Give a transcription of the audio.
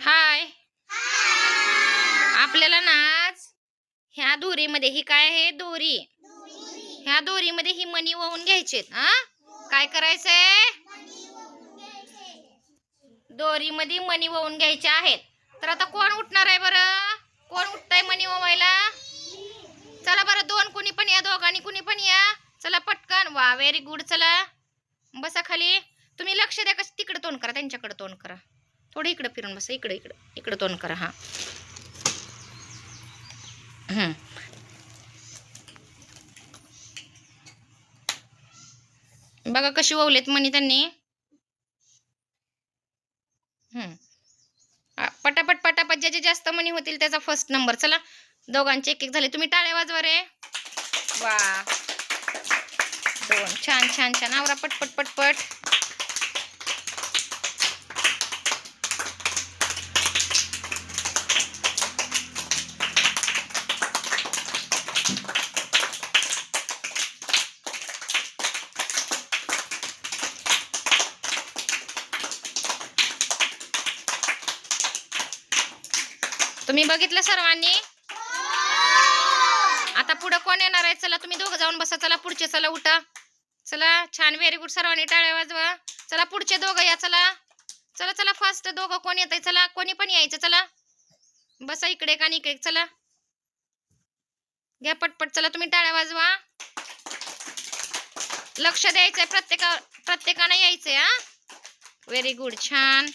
हाय. आपल्याला ना आज ह्या दोरीमध्ये ही काय आहे दोरी. ह्या दोरीमध्ये ही मणी वाहून घ्यायचे. काय करायचंय? दोरीमध्ये मणी वाहून घ्यायचे आहेत. तर आता कोण उठणार आहे बरं? कोण उठताय मणी वाहायला? चला बरं, दोन कुणी पण या, दोघांनी कुणी पण या. चला पटकन. वा, व्हेरी गुड. चला बसा खाली. तुम्ही लक्ष द्या, कसं तिकडे तोंड करा, त्यांच्याकडे तोंड करा. थोडं इकडे फिरून बसा. इकडे इकडे इकडे तोंड करा. हा. बघा कशी ओवलेत मणी त्यांनी. पटापट पटापट ज्याचे जास्त मणी होतील त्याचा फर्स्ट नंबर. चला, दोघांचे एक एक झाले. तुम्ही टाळ्या वाजवा रे. वा, दोन. छान छान छान. आवरा पटपट पटपट. तुम्ही बघितलं सर्वांनी? आता पुढे कोण येणार आहे? चला तुम्ही दोघं जाऊन बसा. चला पुढचे. चला उठा. चला छान, व्हेरी गुड. सर्वांनी टाळ्या वाजवा. चला पुढचे दोघं या. चला चला चला फास्ट. दोघं कोण येत आहे? चला कोणी पण यायचं. चला बसा इकडे का इकडे. चला घ्या पटपट. चला तुम्ही टाळ्या वाजवा. लक्ष द्यायचंय प्रत्येकाने यायचंय. Very good. छान.